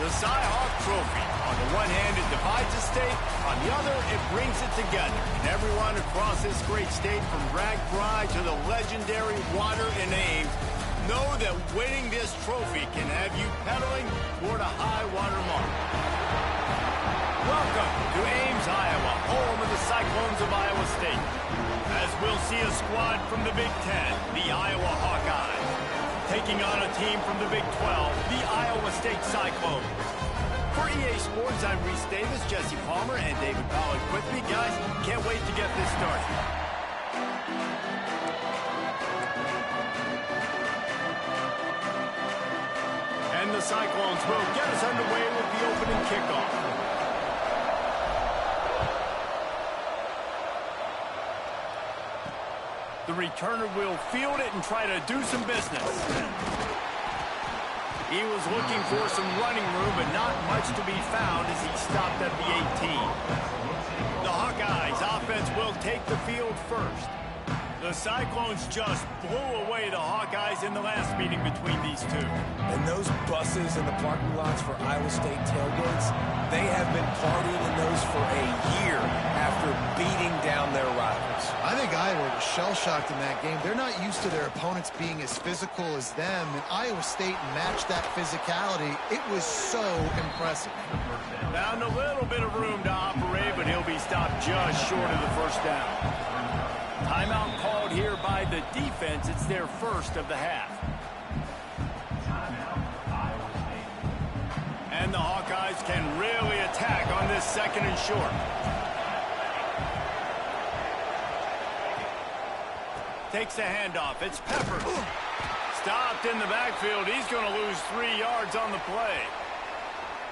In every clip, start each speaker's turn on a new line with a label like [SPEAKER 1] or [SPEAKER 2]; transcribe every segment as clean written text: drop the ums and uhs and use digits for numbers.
[SPEAKER 1] The Cy-Hawk Trophy. On the one hand, it divides the state. On the other, it brings it together. And everyone across this great state, from Bragg Pride to the legendary Water in Ames, know that winning this trophy can have you pedaling toward a high water mark. Welcome to Ames, Iowa, home of the Cyclones of Iowa State. As we'll see a squad from the Big Ten, the Iowa Hawkeyes, taking on a team from the Big 12, the Iowa State Cyclones. For EA Sports, I'm Reese Davis, Jesse Palmer, and David Pollack with me. Guys, can't wait to get this started. And the Cyclones will get us underway with the opening kickoff. The returner will field it and try to do some business. He was looking for some running room, but not much to be found as he stopped at the 18. The Hawkeyes offense will take the field first. The Cyclones just blew away the Hawkeyes in the last meeting between these two.
[SPEAKER 2] And those buses in the parking lots for Iowa State tailgates, they have been partying in those for a year after beating down their rivals.
[SPEAKER 3] I think Iowa was shell-shocked in that game. They're not used to their opponents being as physical as them, and Iowa State matched that physicality. It was so impressive.
[SPEAKER 1] Found a little bit of room to operate, but he'll be stopped just short of the first down. Timeout called here by the defense. It's their first of the half. And the Hawkeyes can really attack on this second and short. Takes the handoff. It's Peppers. Stopped in the backfield. He's going to lose 3 yards on the play.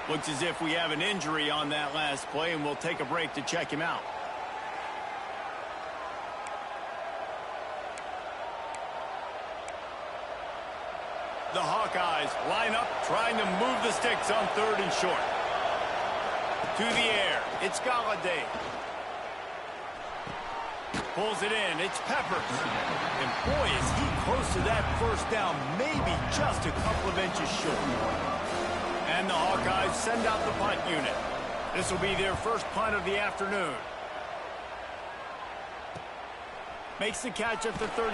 [SPEAKER 1] Looks as if we have an injury on that last play, and we'll take a break to check him out. The Hawkeyes line up, trying to move the sticks on third and short. To the air, it's Galladay. Pulls it in, it's Peppers. And boy, is he close to that first down, maybe just a couple of inches short. And the Hawkeyes send out the punt unit. This will be their first punt of the afternoon. Makes the catch at the 35.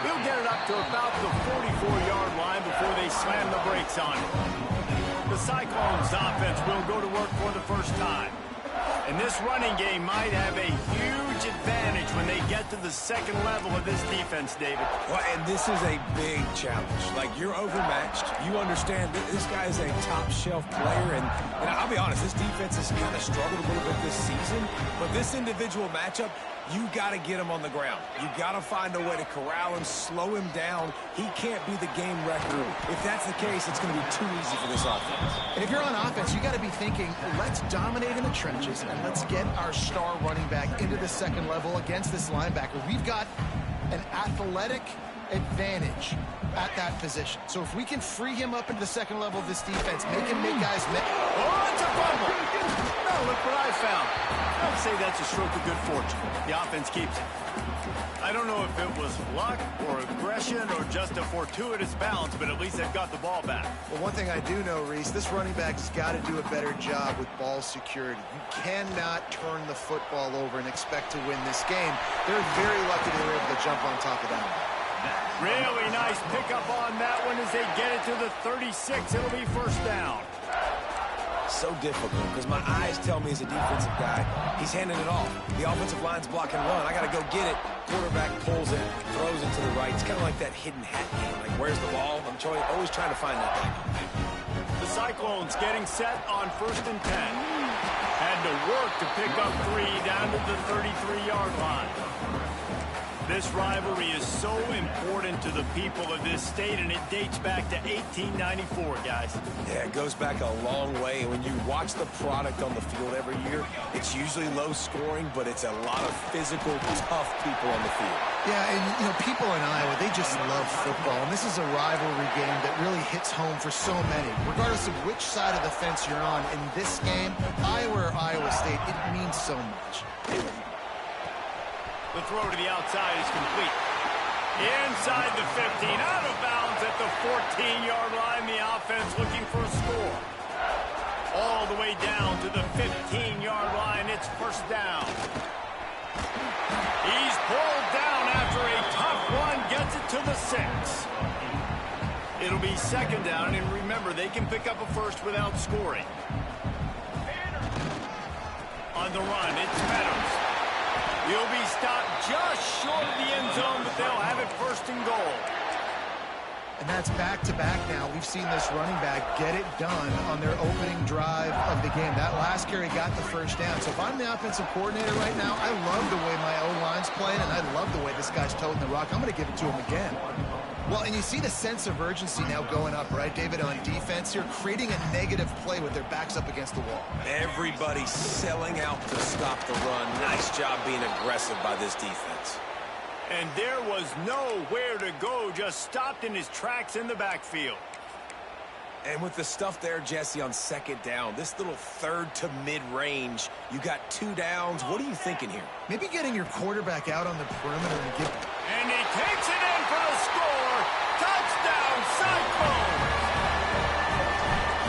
[SPEAKER 1] He'll get it up to about the 44-yard line before they slam the brakes on it. The Cyclones offense will go to work for the first time. And this running game might have a huge advantage when they get to the second level of this defense, David.
[SPEAKER 2] Well, and this is a big challenge. Like, you're overmatched. You understand that this guy is a top-shelf player. And I'll be honest, this defense has kind of struggled a little bit this season. But this individual matchup, you got to get him on the ground. You got to find a way to corral him, slow him down. He can't be the game wrecker. If that's the case, it's going to be too easy for this offense.
[SPEAKER 3] And if you're on offense, you got to be thinking, let's dominate in the trenches and let's get our star running back into the second level against this linebacker. We've got an athletic advantage at that position. So if we can free him up into the second level of this defense, make him make guys miss.
[SPEAKER 1] Oh, it's a fumble. No, look what I found. I'd say that's a stroke of good fortune. The offense keeps it. I don't know if it was luck or aggression or just a fortuitous bounce, but at least they've got the ball back.
[SPEAKER 3] Well, one thing I do know, Reese, this running back has got to do a better job with ball security. You cannot turn the football over and expect to win this game. They're very lucky they were able to jump on top of that.
[SPEAKER 1] Really nice pickup on that one as they get it to the 36. It'll be first down.
[SPEAKER 2] So difficult because my eyes tell me as a defensive guy, he's handing it off. The offensive line's block and run. I got to go get it. Quarterback pulls it, throws it to the right. It's kind of like that hidden hat game. Like, where's the ball? I'm always trying to find that thing.
[SPEAKER 1] The Cyclones getting set on first and 10. Had to work to pick up 3 down to the 33-yard line. This rivalry is so important to the people of this state, and it dates back to 1894, guys.
[SPEAKER 2] Yeah, it goes back a long way. And when you watch the product on the field every year, it's usually low scoring, but it's a lot of physical, tough people on the field.
[SPEAKER 3] Yeah, and, you know, people in Iowa, they just love football. And this is a rivalry game that really hits home for so many. Regardless of which side of the fence you're on, in this game, Iowa or Iowa State, it means so much.
[SPEAKER 1] The throw to the outside is complete. Inside the 15, out of bounds at the 14-yard line. The offense looking for a score. way down to the 15-yard line. It's first down. He's pulled down after a tough run, gets it to the 6. It'll be second down, and remember, they can pick up a first without scoring. On the run, it's Meadows. He'll be stopped just short of the end zone, but they'll have it first and goal.
[SPEAKER 3] And that's back-to-back now. We've seen this running back get it done on their opening drive of the game. That last carry got the first down. So if I'm the offensive coordinator right now, I love the way my O-line's playing, and I love the way this guy's toting the rock. I'm going to give it to him again. Well, and you see the sense of urgency now going up, right, David, on defense here, creating a negative play with their backs up against the wall.
[SPEAKER 2] Everybody's selling out to stop the run. Nice job being aggressive by this defense.
[SPEAKER 1] And there was nowhere to go, just stopped in his tracks in the backfield.
[SPEAKER 2] And with the stuff there, Jesse, on second down, this little third to mid-range, you got 2 downs. What are you thinking here?
[SPEAKER 3] Maybe getting your quarterback out on the perimeter and give...
[SPEAKER 1] And he takes it in for the score. Touchdown, Cyclones!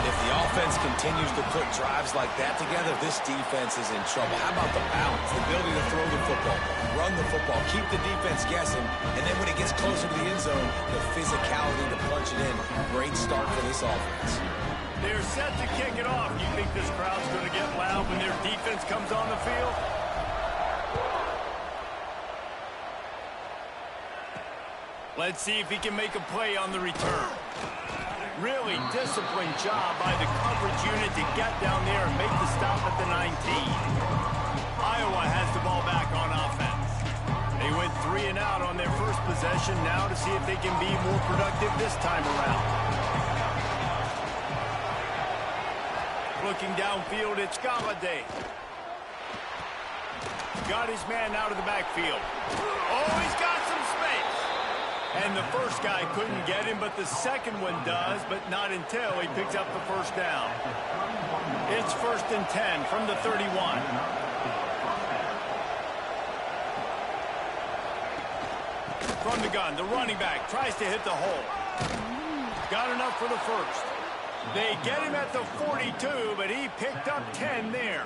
[SPEAKER 2] If the offense continues to put drives like that together, this defense is in trouble. How about the balance, the ability to throw the football, run the football, keep the defense guessing, and then when it gets closer to the end zone, the physicality to punch it in. Great start for this offense.
[SPEAKER 1] They're set to kick it off. You think this crowd's going to get loud when their defense comes on the field? Let's see if he can make a play on the return. Really disciplined job by the coverage unit to get down there and make the stop at the 19. Iowa has the ball back on offense. They went 3 and out on their first possession, now to see if they can be more productive this time around. Looking downfield, it's Galladay. Got his man out of the backfield. Oh, he's got some space. And the first guy couldn't get him, but the second one does, but not until he picks up the first down. It's 1st and 10 from the 31. From the gun, the running back tries to hit the hole. Got enough for the first. They get him at the 42, but he picked up 10 there.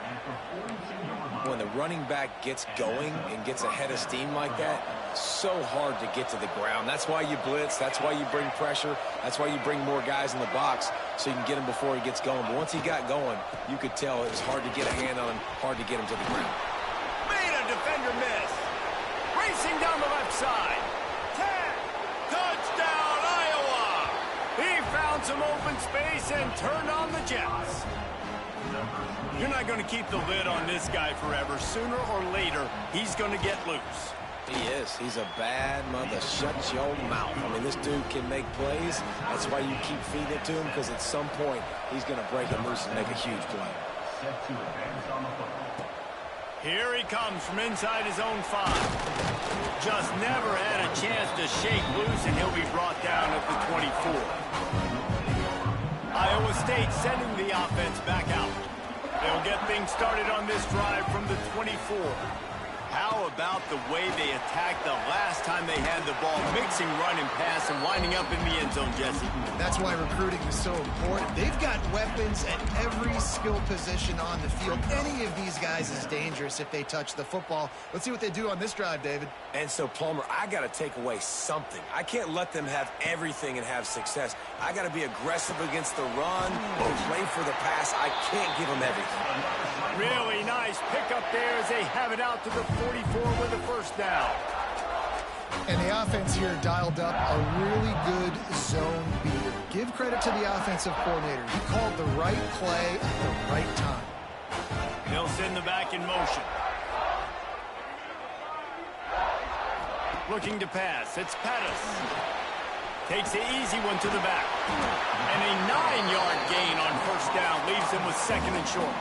[SPEAKER 2] When the running back gets going and gets ahead of steam like that, so hard to get to the ground. That's why you blitz. That's why you bring pressure. That's why you bring more guys in the box so you can get him before he gets going. But once he got going, you could tell it was hard to get a hand on him, hard to get him to the ground.
[SPEAKER 1] Made a defender miss. Racing down the left side. 10. Touchdown, Iowa. He found some open space and turned on the Jets. You're not going to keep the lid on this guy forever. Sooner or later, he's going to get loose.
[SPEAKER 2] He is. He's a bad mother. Shut your mouth. I mean, this dude can make plays. That's why you keep feeding it to him, because at some point, he's going to break it loose and make a huge play.
[SPEAKER 1] Here he comes from inside his own 5. Just never had a chance to shake loose, and he'll be brought down at the 24. Iowa State sending the offense back out. They'll get things started on this drive from the 24. How about the way they attacked the last time they had the ball, mixing run and pass and lining up in the end zone, Jesse?
[SPEAKER 3] That's why recruiting is so important. They've got weapons at every skill position on the field. Any of these guys is dangerous if they touch the football. Let's see what they do on this drive, David.
[SPEAKER 2] And so, Palmer, I got to take away something. I can't let them have everything and have success. I got to be aggressive against the run or play for the pass. I can't give them everything.
[SPEAKER 1] Really nice pickup there as they have it out to the 44 with the first down.
[SPEAKER 3] And the offense here dialed up a really good zone beater. Give credit to the offensive coordinator. He called the right play at the right time.
[SPEAKER 1] They'll send the back in motion. Looking to pass. It's Pettis. Takes the easy one to the back. And a 9-yard gain on first down leaves him with 2nd and short.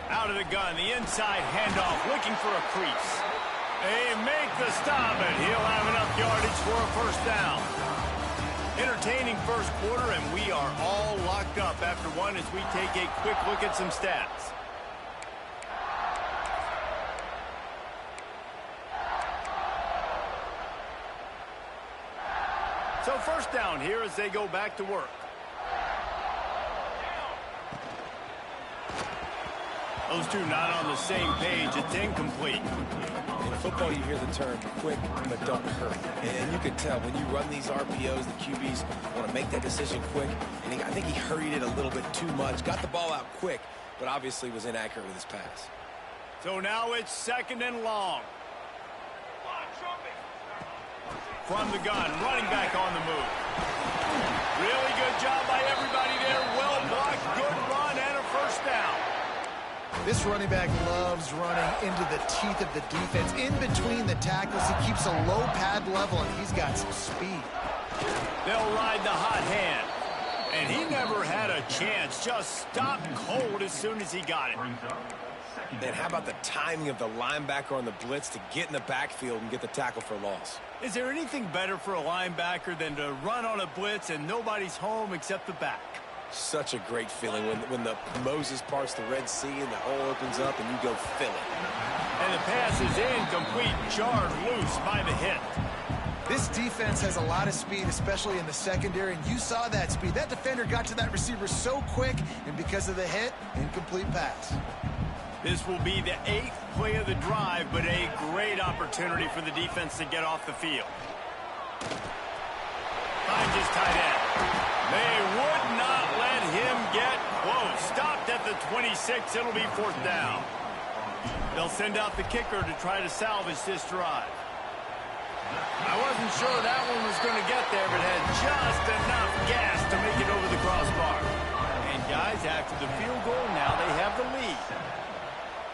[SPEAKER 1] Out of the gun, the inside handoff, looking for a crease. They make the stop, and he'll have enough yardage for a first down. Entertaining first quarter, and we are all locked up after one as we take a quick look at some stats. So first down here as they go back to work. Those two not on the same page. It's incomplete.
[SPEAKER 2] In football, you hear the term quick but don't hurry. And you can tell when you run these RPOs, the QBs want to make that decision quick. And I think he hurried it a little bit too much. Got the ball out quick, but obviously was inaccurate with his pass.
[SPEAKER 1] So now it's 2nd and long. From the gun, running back on the move. Really good job by everybody there. Well blocked, good run, and a first down.
[SPEAKER 3] This running back loves running into the teeth of the defense. In between the tackles, he keeps a low pad level, and he's got some speed.
[SPEAKER 1] They'll ride the hot hand. And he never had a chance. Just stopped cold as soon as he got it.
[SPEAKER 2] And how about the timing of the linebacker on the blitz to get in the backfield and get the tackle for loss?
[SPEAKER 1] Is there anything better for a linebacker than to run on a blitz and nobody's home except the back?
[SPEAKER 2] Such a great feeling when the Moses parts the Red Sea and the hole opens up and you go fill it.
[SPEAKER 1] And the pass is incomplete, jarred loose by the hit.
[SPEAKER 3] This defense has a lot of speed, especially in the secondary, and you saw that speed. That defender got to that receiver so quick, and because of the hit, incomplete pass.
[SPEAKER 1] This will be the 8th play of the drive, but a great opportunity for the defense to get off the field. Finds his tight end. They would not let him get close. Stopped at the 26. It'll be 4th down. They'll send out the kicker to try to salvage this drive. I wasn't sure that one was going to get there, but had just enough gas to make it over the crossbar. And guys, after the field goal, now they have the lead.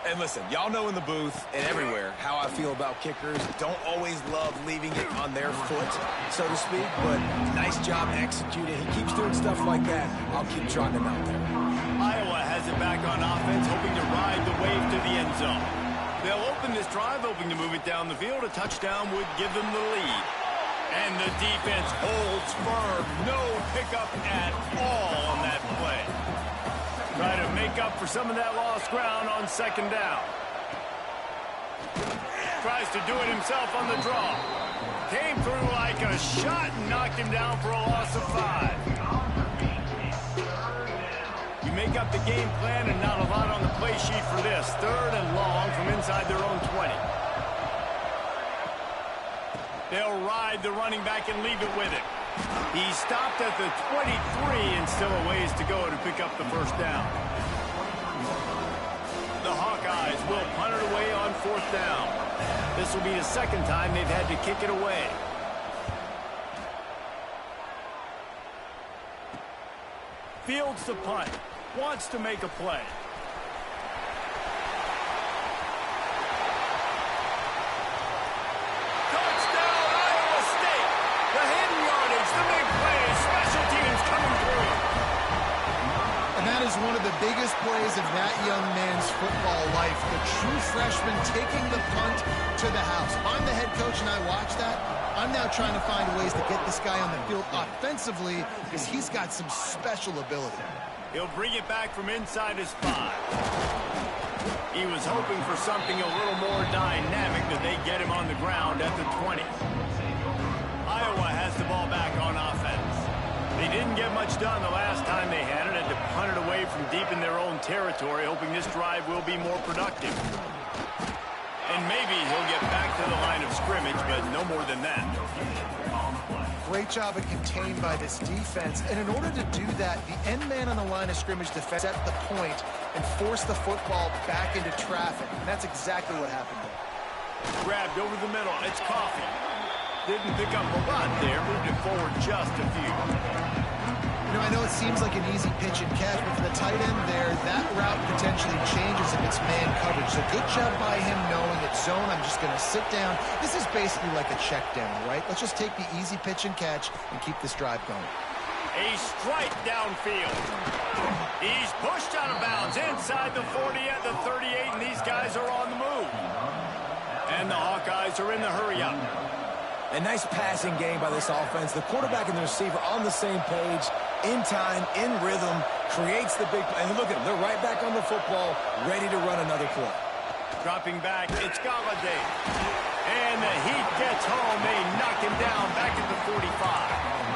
[SPEAKER 2] And listen, y'all know in the booth and everywhere how I feel about kickers. Don't always love leaving it on their foot, so to speak, but nice job executing. He keeps doing stuff like that. I'll keep trotting him out there.
[SPEAKER 1] Iowa has it back on offense, hoping to ride the wave to the end zone. They'll open this drive, hoping to move it down the field. A touchdown would give them the lead. And the defense holds firm. No pickup at all on that play. Try to make up for some of that lost ground on 2nd down. Tries to do it himself on the draw. Came through like a shot and knocked him down for a loss of 5. You make up the game plan and not a lot on the play sheet for this. 3rd and long from inside their own 20. They'll ride the running back and leave it with him. He stopped at the 23 and still a ways to go to pick up the first down. The Hawkeyes will punt it away on 4th down. This will be the 2nd time they've had to kick it away. Fields the punt. Wants to make a play. Touchdown, Iowa State. The hidden yardage, the big play, special teams coming through.
[SPEAKER 3] And that is one of the biggest plays of that young man's football life. The true freshman taking the punt to the house. I'm the head coach and I watch that. I'm now trying to find ways to get this guy on the field offensively because he's got some special ability.
[SPEAKER 1] He'll bring it back from inside his 5. He was hoping for something a little more dynamic, but they get him on the ground at the 20. Iowa has the ball back on offense. They didn't get much done the last time they had it, and to punt it away from deep in their own territory, hoping this drive will be more productive. And maybe he'll get back to the line of scrimmage, but no more than that.
[SPEAKER 3] Great job of contained by this defense. And in order to do that, the end man on the line of scrimmage defense set the point and force the football back into traffic. And that's exactly what happened there.
[SPEAKER 1] Grabbed over the middle. It's Coffee. Didn't pick up a lot there. Moved it forward just a few.
[SPEAKER 3] You know, I know it seems like an easy pitch and catch, but for the tight end there, that route potentially changes if it's man coverage. So good job by him knowing it's zone. I'm just going to sit down. This is basically like a check down, right? Let's just take the easy pitch and catch and keep this drive going.
[SPEAKER 1] A strike downfield. He's pushed out of bounds inside the 40 at the 38, and these guys are on the move. And the Hawkeyes are in the hurry-up.
[SPEAKER 2] A nice passing game by this offense. The quarterback and the receiver on the same page, in time, in rhythm, creates the big play. And look at them. They're right back on the football, ready to run another play.
[SPEAKER 1] Dropping back, it's Galladay. And the Heat gets home. They knock him down back at the 45.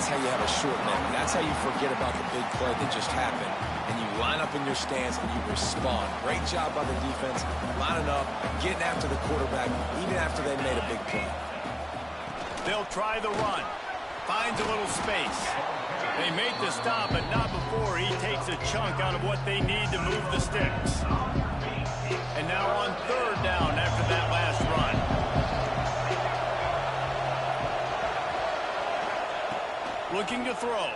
[SPEAKER 2] that's how you have a short memory. That's how you forget about the big play that just happened, and you line up in your stance and you respond. Great job by the defense, lining up, getting after the quarterback, even after they made a big play.
[SPEAKER 1] They'll try the run. Finds a little space. They make the stop, but not before he takes a chunk out of what they need to move the sticks. And now on third down after that last run. Looking to throw.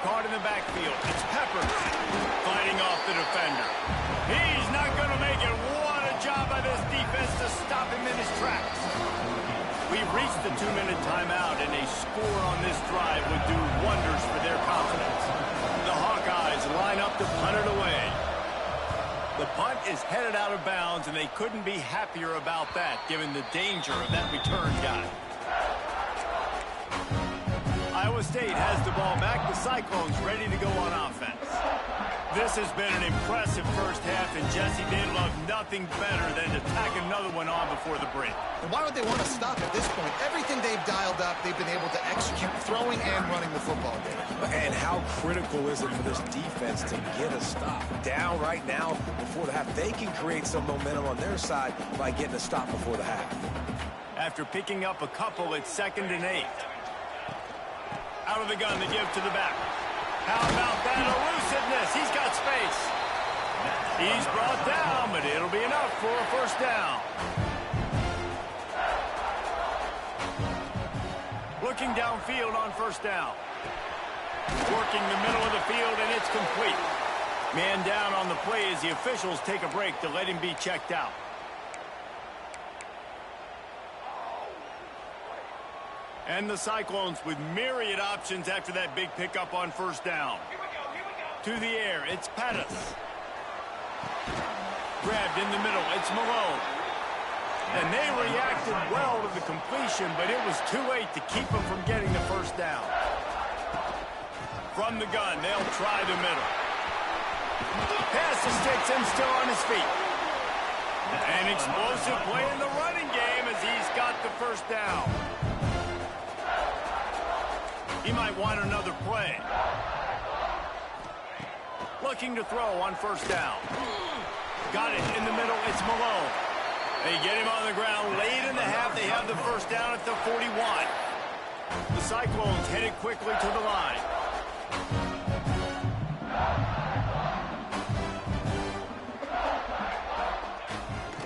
[SPEAKER 1] Caught in the backfield. It's Peppers fighting off the defender. He's not going to make it. What a job by this defense to stop him in his tracks. We've reached the 2-minute timeout, and a score on this drive would do wonders for their confidence. The Hawkeyes line up to punt it away. The punt is headed out of bounds, and they couldn't be happier about that, given the danger of that return guy. Iowa State has the ball back. The Cyclones ready to go on offense. This has been an impressive first half, and Jesse, they'd love nothing better than to tack another one on before the break.
[SPEAKER 3] And why would they want to stop at this point? Everything they've dialed up, they've been able to execute throwing and running the football game.
[SPEAKER 2] And how critical is it for this defense to get a stop? Down right now before the half. They can create some momentum on their side by getting a stop before the half.
[SPEAKER 1] After picking up a couple, it's 2nd and 8. Out of the gun to give to the back. How about that elusiveness? He's got space. He's brought down, but it'll be enough for a first down. Looking downfield on first down. Working the middle of the field, and it's complete. Man down on the play as the officials take a break to let him be checked out. And the Cyclones with myriad options after that big pickup on first down. To the air, it's Pettis. Grabbed in the middle, it's Malone. And they reacted well to the completion, but it was too late to keep them from getting the first down. From the gun, they'll try the middle. Pass the sticks and still on his feet. An explosive play in the running game as he's got the first down. He might want another play. Looking to throw on first down. Got it in the middle. It's Malone. They get him on the ground late in the half. They have the first down at the 41. The Cyclones headed quickly to the line.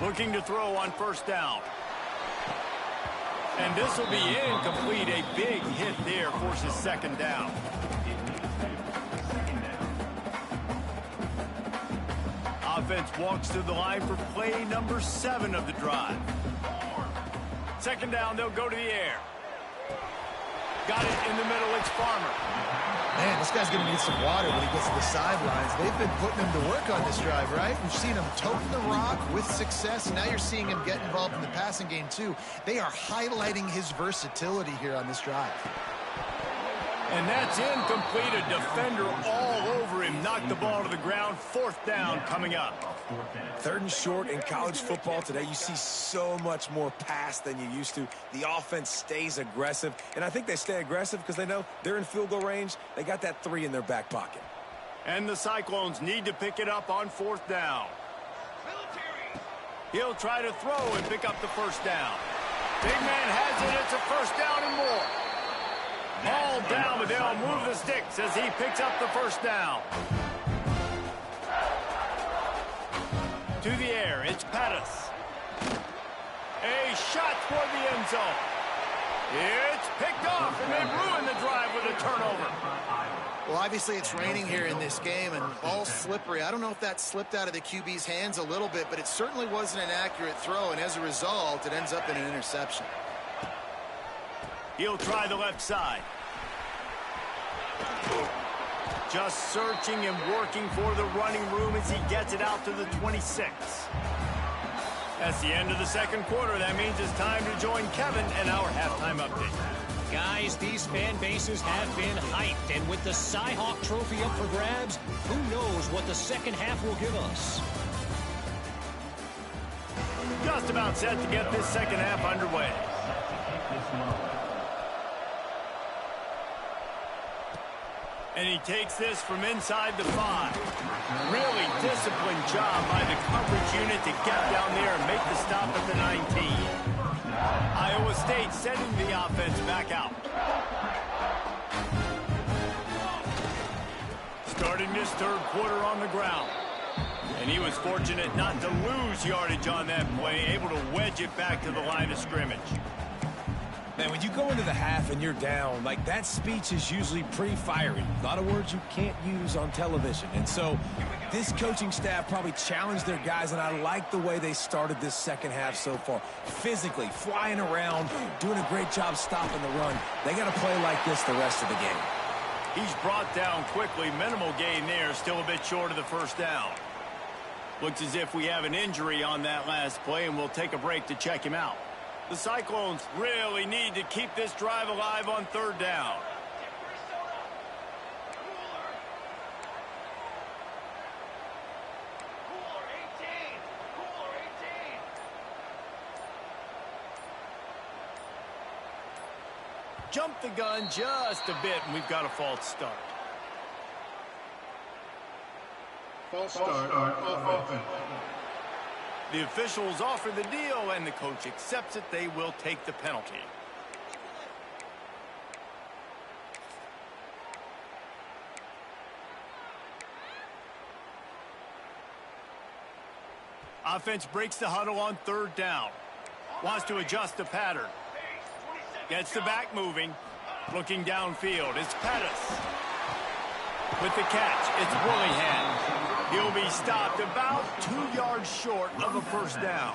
[SPEAKER 1] Looking to throw on first down. And this will be incomplete. A big hit there forces 2nd down. Offense walks to the line for play number 7 of the drive. 2nd down, they'll go to the air. Got it in the middle, it's Farmer.
[SPEAKER 3] Man, this guy's going to need some water when he gets to the sidelines. They've been putting him to work on this drive, right? We've seen him toting the rock with success. Now you're seeing him get involved in the passing game, too. They are highlighting his versatility here on this drive.
[SPEAKER 1] And that's incomplete. A defender all over him. Knocked the ball to the ground. 4th down coming up.
[SPEAKER 2] 3rd and short in college football today. You see so much more pass than you used to. The offense stays aggressive, and I think they stay aggressive because they know they're in field goal range. They got that 3 in their back pocket.
[SPEAKER 1] And the Cyclones need to pick it up on 4th down. He'll try to throw and pick up the first down. Big man has it. It's a first down and more. Ball down, but they'll move the sticks as he picks up the first down. To the air, it's Pettis. A shot toward the end zone. It's picked off, and they ruin the drive with a turnover.
[SPEAKER 3] Well, obviously it's raining here in this game, and ball's slippery. I don't know if that slipped out of the QB's hands a little bit, but it certainly wasn't an accurate throw, and as a result, it ends up in an interception.
[SPEAKER 1] He'll try the left side. Just searching and working for the running room as he gets it out to the 26. That's the end of the 2nd quarter. That means it's time to join Kevin and our halftime update.
[SPEAKER 4] Guys, these fan bases have been hyped, and with the Cy-Hawk Trophy up for grabs, who knows what the second half will give us.
[SPEAKER 1] Just about set to get this second half underway. And he takes this from inside the 5. Really disciplined job by the coverage unit to get down there and make the stop at the 19. Iowa State sending the offense back out. Starting this third quarter on the ground. And he was fortunate not to lose yardage on that play, able to wedge it back to the line of scrimmage.
[SPEAKER 2] Man, when you go into the half and you're down, like, that speech is usually pretty fiery. A lot of words you can't use on television. And so this coaching staff probably challenged their guys, and I like the way they started this second half so far. Physically, flying around, doing a great job stopping the run. They got to play like this the rest of the game.
[SPEAKER 1] He's brought down quickly. Minimal gain there, still a bit short of the first down. Looks as if we have an injury on that last play, and we'll take a break to check him out. The Cyclones really need to keep this drive alive on third down. Jump the gun just a bit, and we've got a false start.
[SPEAKER 5] False start on offense.
[SPEAKER 1] The officials offer the deal, and the coach accepts it. They will take the penalty. Offense breaks the huddle on third down. Wants to adjust the pattern. Gets the back moving. Looking downfield. It's Pettis. With the catch, it's Willingham. He'll be stopped about 2 yards short of a first down.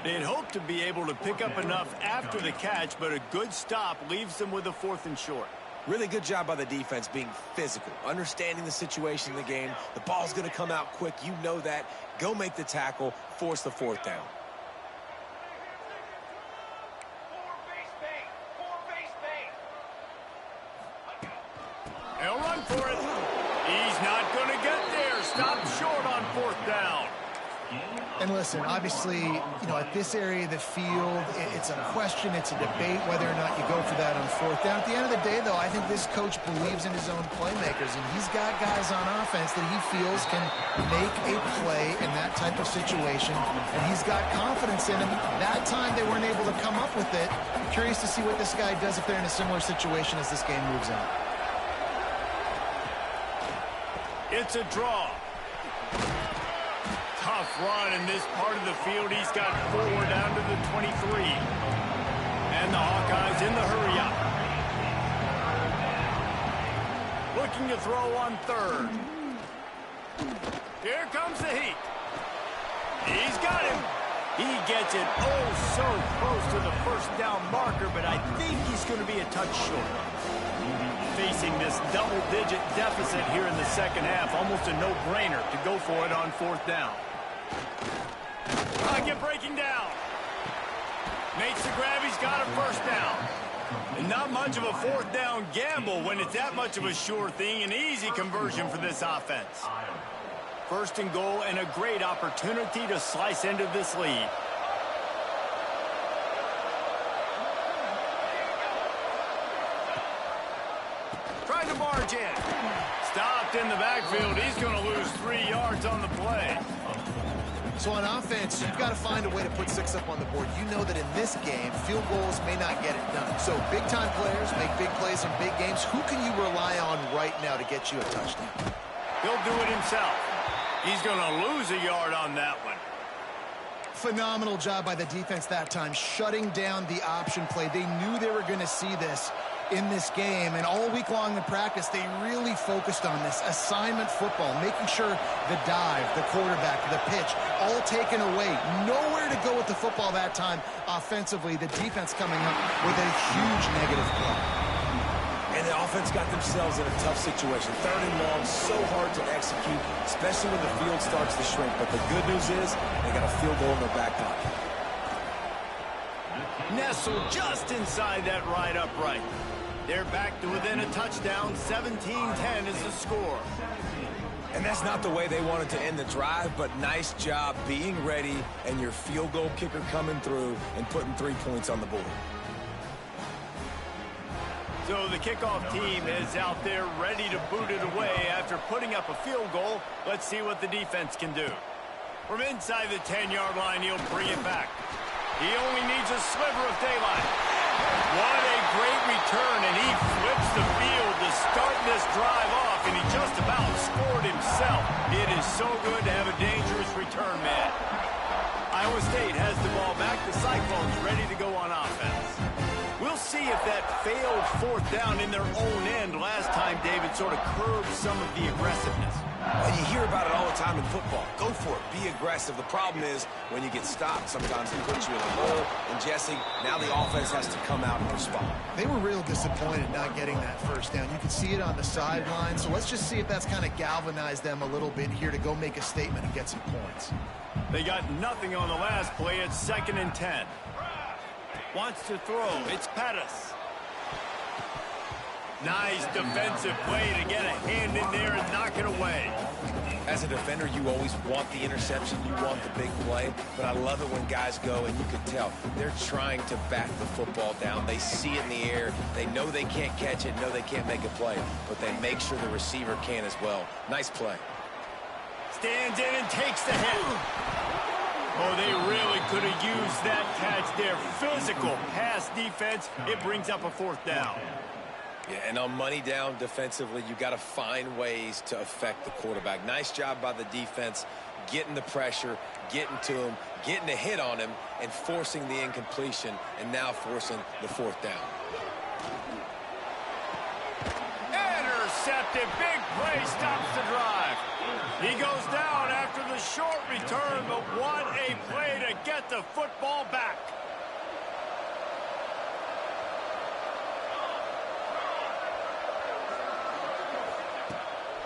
[SPEAKER 1] They'd hoped to be able to pick up enough after the catch, but a good stop leaves them with a 4th and short.
[SPEAKER 2] Really good job by the defense being physical, understanding the situation in the game. The ball's going to come out quick. You know that. Go make the tackle, force the 4th down.
[SPEAKER 1] They'll run for it. He's not going to get there. Stopped short on 4th down.
[SPEAKER 3] And listen, obviously, at this area of the field, it's a question, it's a debate whether or not you go for that on 4th down. At the end of the day, though, I think this coach believes in his own playmakers, and he's got guys on offense that he feels can make a play in that type of situation, and he's got confidence in him. That time they weren't able to come up with it. I'm curious to see what this guy does if they're in a similar situation as this game moves on.
[SPEAKER 1] It's a draw. Tough run in this part of the field. He's got 4 down to the 23. And the Hawkeyes in the hurry-up. Looking to throw on 3rd. Here comes the heat. He's got him. He gets it so close to the first down marker, but I think he's going to be a touch short. Facing this double-digit deficit here in the second half, almost a no-brainer to go for it on 4th down. Pocket breaking down. Makes the grab. He's got a first down. And not much of a 4th down gamble when it's that much of a sure thing. An easy conversion for this offense. 1st and goal, and a great opportunity to slice into this lead. Trying to barge in. Stopped in the backfield. He's going to lose 3 yards on the play.
[SPEAKER 3] So on offense, you've got to find a way to put 6 up on the board. You know that in this game, field goals may not get it done. So big-time players make big plays in big games. Who can you rely on right now to get you a touchdown?
[SPEAKER 1] He'll do it himself. He's going to lose a yard on that one.
[SPEAKER 3] Phenomenal job by the defense that time, shutting down the option play. They knew they were going to see this in this game, and all week long in practice, they really focused on this assignment football, making sure the dive, the quarterback, the pitch, all taken away. Nowhere to go with the football that time offensively. The defense coming up with a huge negative play.
[SPEAKER 2] And the offense got themselves in a tough situation. 3rd and long, so hard to execute, especially when the field starts to shrink. But the good news is they got a field goal in their back pocket.
[SPEAKER 1] Nestled just inside that right upright. They're back to within a touchdown. 17-10 is the score.
[SPEAKER 2] And that's not the way they wanted to end the drive, but nice job being ready and your field goal kicker coming through and putting 3 points on the board.
[SPEAKER 1] So the kickoff team is out there ready to boot it away after putting up a field goal. Let's see what the defense can do. From inside the 10-yard line, he'll bring it back. He only needs a sliver of daylight. What a great return, and he flips the field to start this drive off, and he just about scored himself. It is so good to have a dangerous return man. Iowa State has the ball back. The Cyclones ready to go on offense. We'll see if that failed fourth down in their own end last time, David, sort of curbed some of the aggressiveness.
[SPEAKER 2] And you hear about it all the time in football. Go for it. Be aggressive. The problem is when you get stopped, sometimes it puts you in a hole. And, Jesse, now the offense has to come out and respond.
[SPEAKER 3] They were real disappointed not getting that first down. You could see it on the sideline. So let's just see if that's kind of galvanized them a little bit here to go make a statement and get some points.
[SPEAKER 1] They got nothing on the last play. It's 2nd and 10. Wants to throw. It's Pettis. Nice defensive play to get a hand in there and knock it away.
[SPEAKER 2] As a defender, you always want the interception. You want the big play. But I love it when guys go, and you can tell they're trying to back the football down. They see it in the air. They know they can't catch it, know they can't make a play. But they make sure the receiver can as well. Nice play.
[SPEAKER 1] Stands in and takes the hit. Oh, they really could have used that catch there. Physical pass defense. It brings up a 4th down.
[SPEAKER 2] Yeah, and on money down defensively, you got to find ways to affect the quarterback. Nice job by the defense, getting the pressure, getting to him, getting a hit on him, and forcing the incompletion, and now forcing the 4th down.
[SPEAKER 1] Intercepted. Big play stops the drive. He goes down after the short return, but what a play to get the football back.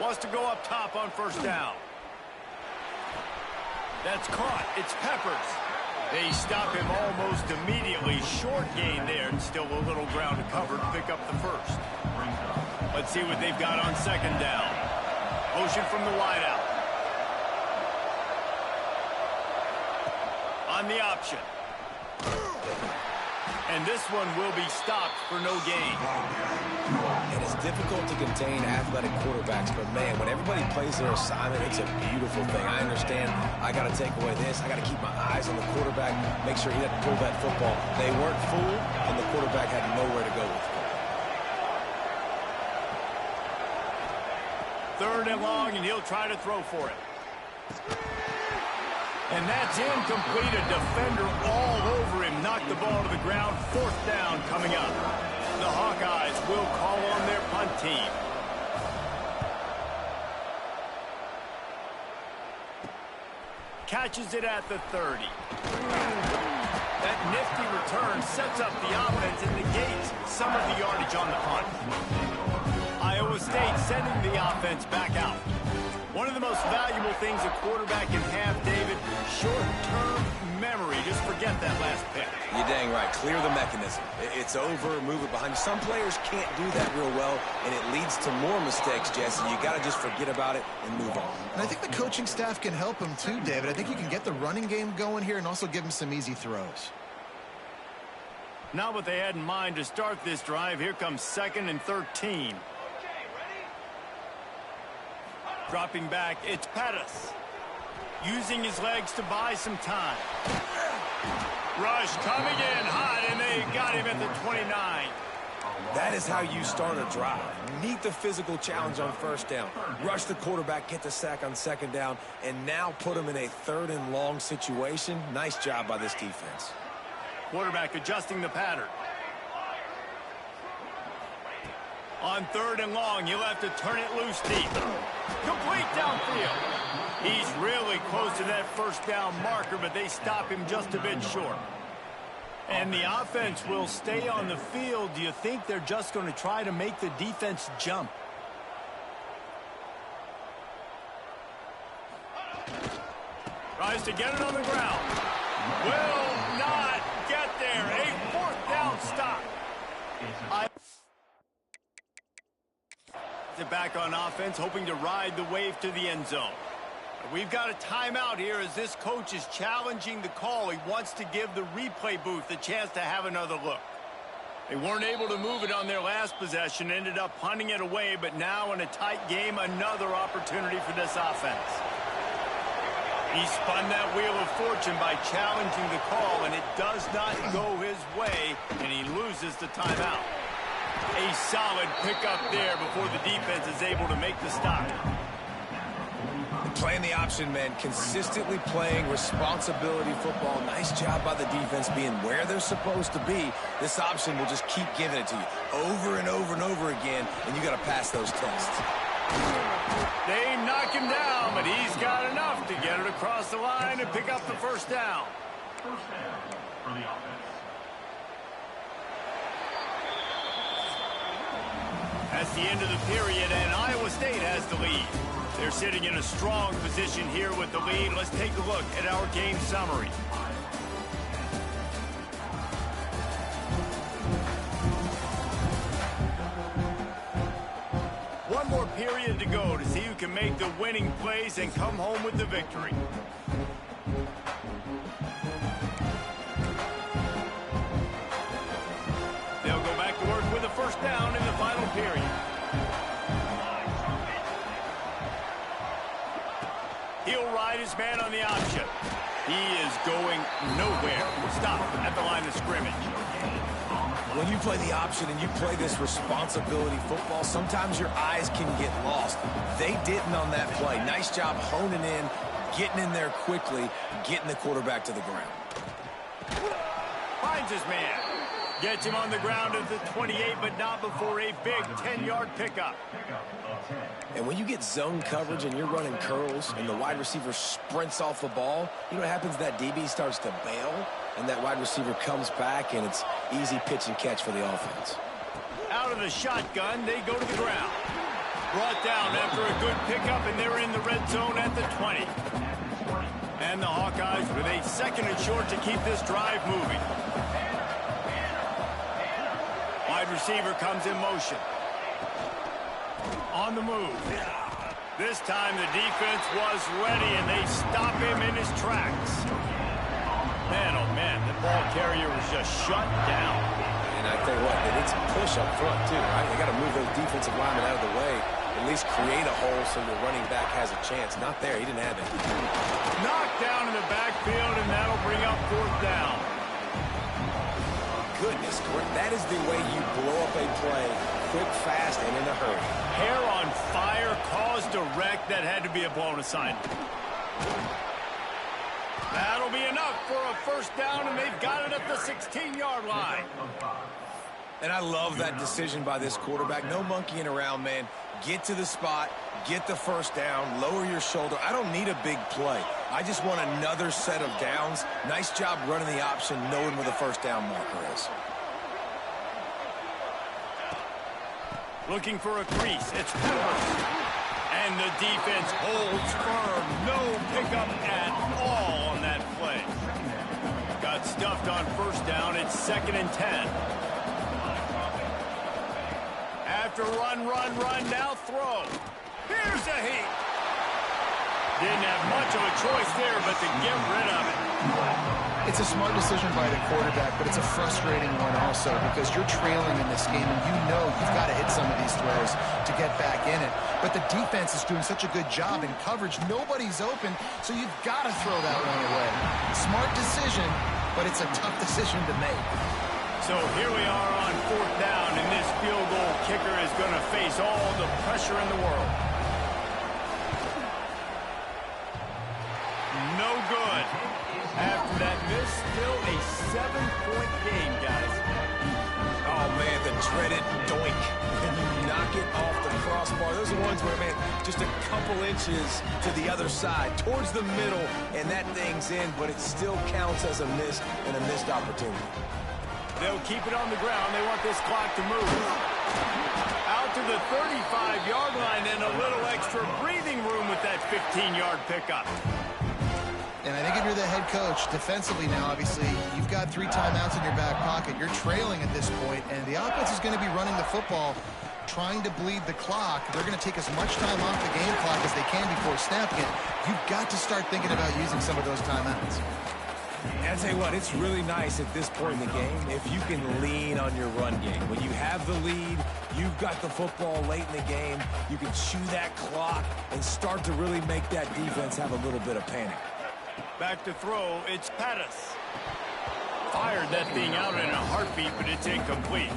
[SPEAKER 1] Wants to go up top on 1st down. That's caught. It's Peppers. They stop him almost immediately. Short gain there, and still a little ground to cover to pick up the 1st. Let's see what they've got on 2nd down. Motion from the wideout. On the option. And this one will be stopped for no gain.
[SPEAKER 2] And it's difficult to contain athletic quarterbacks, but, man, when everybody plays their assignment, it's a beautiful thing. I understand I got to take away this. I got to keep my eyes on the quarterback, make sure he doesn't pull that football. They weren't fooled, and the quarterback had nowhere to go with it.
[SPEAKER 1] 3rd and long, and he'll try to throw for it. And that's incomplete. A defender all over him. Knocked the ball to the ground. 4th down coming up. The Hawkeyes will call on their punt team. Catches it at the 30. That nifty return sets up the offense and negates some of the yardage on the punt. Iowa State sending the offense back out. One of the most valuable things a quarterback can have, David, short-term memory. Just forget that last pick.
[SPEAKER 2] You're dang right. Clear the mechanism. It's over, move it behind you. Some players can't do that real well, and it leads to more mistakes, Jesse. You got to just forget about it and move on.
[SPEAKER 3] And I think the coaching staff can help him too, David. I think you can get the running game going here and also give him some easy throws.
[SPEAKER 1] Not what they had in mind to start this drive. Here comes 2nd and 13. Dropping back, it's Pettis. Using his legs to buy some time. Rush coming in hot, and they got him at the 29.
[SPEAKER 2] That is how you start a drive. Meet the physical challenge on 1st down. Rush the quarterback, get the sack on 2nd down, and now put him in a 3rd and long situation. Nice job by this defense.
[SPEAKER 1] Quarterback adjusting the pattern. On 3rd and long, you'll have to turn it loose deep. Complete downfield. He's really close to that 1st down marker, but they stop him just a bit short. And the offense will stay on the field. Do you think they're just going to try to make the defense jump? Tries to get it on the ground. Will not get there. A 4th down stop. Back on offense, hoping to ride the wave to the end zone. We've got a timeout here as this coach is challenging the call. He wants to give the replay booth a chance to have another look. They weren't able to move it on their last possession, ended up punting it away, but now in a tight game, another opportunity for this offense. He spun that wheel of fortune by challenging the call, and it does not go his way, and he loses the timeout. A solid pickup there before the defense is able to make the stop.
[SPEAKER 2] Playing the option, man, consistently playing responsibility football. Nice job by the defense being where they're supposed to be. This option will just keep giving it to you over and over and over again, and you got to pass those tests.
[SPEAKER 1] They knock him down, but he's got enough to get it across the line and pick up the first down.
[SPEAKER 5] First down for the offense.
[SPEAKER 1] That's the end of the period, and Iowa State has the lead. They're sitting in a strong position here with the lead. Let's take a look at our game summary. One more period to go to see who can make the winning plays and come home with the victory. They'll go back to work with a first down in the final period. He'll ride his man on the option. He is going nowhere. Stop at the line of scrimmage.
[SPEAKER 2] When you play the option and you play this responsibility football, sometimes your eyes can get lost. They didn't on that play. Nice job honing in, getting in there quickly, getting the quarterback to the ground.
[SPEAKER 1] Finds his man. Gets him on the ground at the 28, but not before a big 10-yard pickup.
[SPEAKER 2] And when you get zone coverage and you're running curls and the wide receiver sprints off the ball, you know what happens? That DB starts to bail, and that wide receiver comes back, and it's easy pitch and catch for the offense.
[SPEAKER 1] Out of the shotgun, they go to the ground. Brought down after a good pickup, and they're in the red zone at the 20. And the Hawkeyes with a second and short to keep this drive moving. Wide receiver comes in motion. On the move. This time the defense was ready, and they stop him in his tracks. Man, oh man, the ball carrier was just shut down.
[SPEAKER 2] And I tell you what, they need some push up front too, right? They got to move those defensive linemen out of the way, at least create a hole so your running back has a chance. Not there, he didn't have it.
[SPEAKER 1] Knocked down in the backfield, and that'll bring up fourth down.
[SPEAKER 2] Goodness, that is the way you blow up a play, quick, fast, and in a hurry.
[SPEAKER 1] Hair on fire, caused a wreck that had to be a blown assignment. That'll be enough for a first down, and they've got it at the 16-yard line.
[SPEAKER 2] And I love that decision by this quarterback. No monkeying around, man. Get to the spot, get the first down, lower your shoulder. I don't need a big play. I just want another set of downs. Nice job running the option, knowing where the first down marker is.
[SPEAKER 1] Looking for a crease. It's Peppers. And the defense holds firm. No pickup at all on that play. Got stuffed on first down. It's 2nd and 10. After run, now throw. Here's a heat. Didn't have much of a choice there, but to get rid of it.
[SPEAKER 3] It's a smart decision by the quarterback, but it's a frustrating one also because you're trailing in this game, and you know you've got to hit some of these throws to get back in it. But the defense is doing such a good job in coverage. Nobody's open, so you've got to throw that one away. Smart decision, but it's a tough decision to make.
[SPEAKER 1] So here we are on fourth down, and this field goal kicker is going to face all the pressure in the world. No good. After that miss, still a 7-point game, guys.
[SPEAKER 2] Oh, man, the dreaded doink. And you knock it off the crossbar. Those are the ones where, man, just a couple inches to the other side, towards the middle, and that thing's in, but it still counts as a miss and a missed opportunity.
[SPEAKER 1] They'll keep it on the ground. They want this clock to move. Out to the 35-yard line, and a little extra breathing room with that 15-yard pickup.
[SPEAKER 3] And I think if you're the head coach, defensively now, obviously, you've got 3 timeouts in your back pocket. You're trailing at this point, and the offense is going to be running the football, trying to bleed the clock. They're going to take as much time off the game clock as they can before snapping it. You've got to start thinking about using some of those timeouts.
[SPEAKER 2] And I'll tell you what, it's really nice at this point in the game if you can lean on your run game. When you have the lead, you've got the football late in the game, you can chew that clock and start to really make that defense have a little bit of panic.
[SPEAKER 1] Back to throw, it's Pettis. Fired that thing out in a heartbeat, but it's incomplete.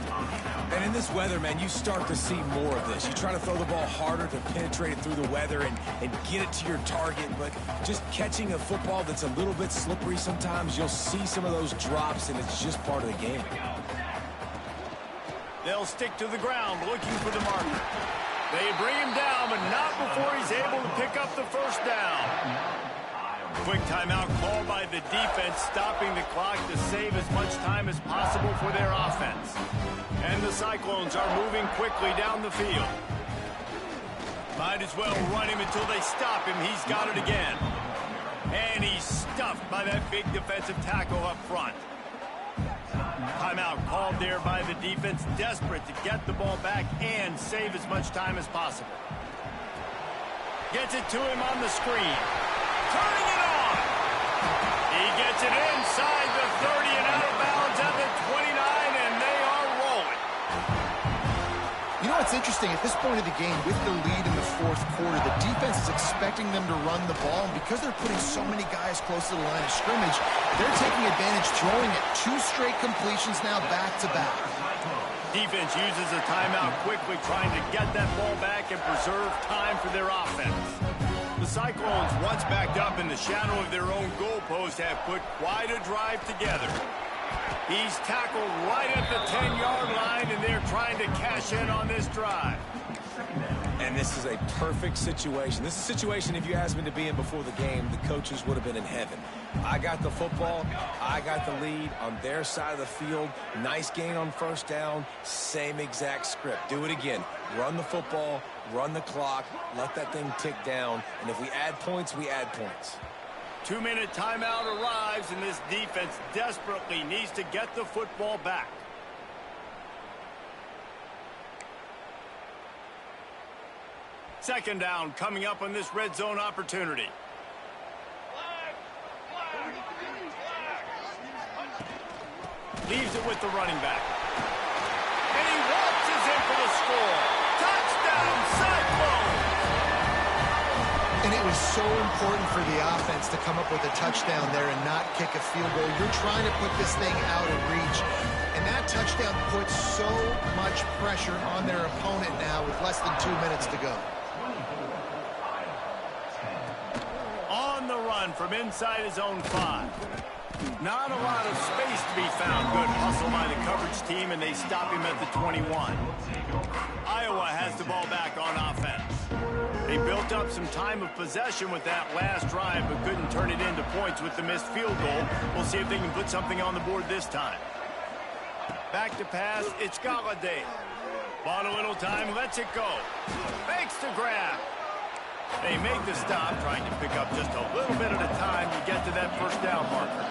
[SPEAKER 2] And in this weather, man, you start to see more of this. You try to throw the ball harder to penetrate it through the weather and get it to your target, but just catching a football that's a little bit slippery sometimes, you'll see some of those drops, and it's just part of the game.
[SPEAKER 1] They'll stick to the ground looking for the marker. They bring him down, but not before he's able to pick up the first down. Quick timeout called by the defense, stopping the clock to save as much time as possible for their offense. And the Cyclones are moving quickly down the field. Might as well run him until they stop him. He's got it again. And he's stuffed by that big defensive tackle up front. Timeout called there by the defense, desperate to get the ball back and save as much time as possible. Gets it to him on the screen. Turning it on. He gets it inside the 30 and out of bounds at the 29, and they are rolling.
[SPEAKER 3] You know what's interesting? At this point of the game, with the lead in the fourth quarter, the defense is expecting them to run the ball, and because they're putting so many guys close to the line of scrimmage, they're taking advantage, throwing it 2 straight completions now back-to-back.
[SPEAKER 1] Defense uses a timeout quickly, trying to get that ball back and preserve time for their offense. The Cyclones, once backed up in the shadow of their own goalpost, have put quite a drive together. He's tackled right at the 10-yard line, and they're trying to cash in on this drive.
[SPEAKER 2] And this is a perfect situation. This is a situation, if you asked me to be in before the game, the coaches would have been in heaven. I got the football. I got the lead on their side of the field. Nice gain on first down. Same exact script. Do it again. Run the football, run the clock, let that thing tick down. And if we add points, we add points.
[SPEAKER 1] 2-minute timeout arrives, and this defense desperately needs to get the football back. Second down coming up on this red zone opportunity. Leaves it with the running back. And he waltzes in for the score. Touchdown, Cyclones!
[SPEAKER 3] And it was so important for the offense to come up with a touchdown there and not kick a field goal. You're trying to put this thing out of reach. And that touchdown puts so much pressure on their opponent now with less than 2 minutes to go.
[SPEAKER 1] On the run from inside his own 5. Not a lot of space to be found. Good hustle by the coverage team, and they stop him at the 21. Iowa has the ball back on offense. They built up some time of possession with that last drive, but couldn't turn it into points with the missed field goal. We'll see if they can put something on the board this time. Back to pass, it's Galladay. Bought a little time, lets it go. Fakes to grab. They make the stop, trying to pick up just a little bit at a time to get to that first down marker.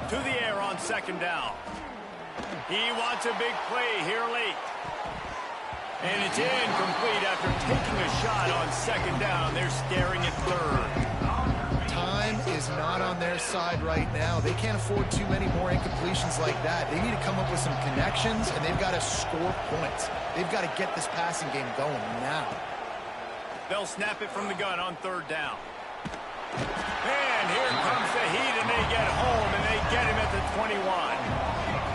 [SPEAKER 1] To the air on second down. He wants a big play here late. And it's incomplete after taking a shot on second down. They're staring at third.
[SPEAKER 3] Time is not on their side right now. They can't afford too many more incompletions like that. They need to come up with some connections, and they've got to score points. They've got to get this passing game going now.
[SPEAKER 1] They'll snap it from the gun on third down. And here comes the heat, and they get home, and they get him at the 21.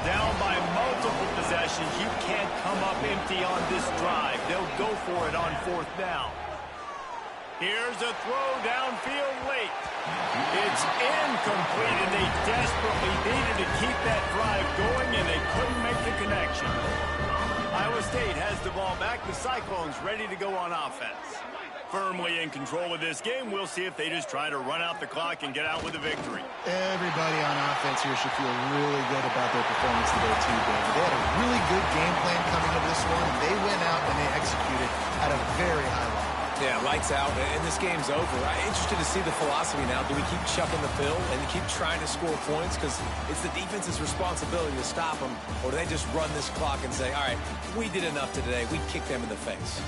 [SPEAKER 1] Down by multiple possessions. You can't come up empty on this drive. They'll go for it on fourth down. Here's a throw downfield late. It's incomplete, and they desperately needed to keep that drive going, and they couldn't make the connection. Iowa State has the ball back. The Cyclones ready to go on offense. Firmly in control of this game. We'll see if they just try to run out the clock and get out with a victory.
[SPEAKER 3] Everybody on offense here should feel really good about their performance today, too, David. They had a really good game plan coming into this one. They went out and they executed at a very high level.
[SPEAKER 2] Yeah, lights out, and this game's over. I'm interested to see the philosophy now. Do we keep chucking the pill and keep trying to score points? Because it's the defense's responsibility to stop them, or do they just run this clock and say, all right, we did enough today. We kicked them in the face.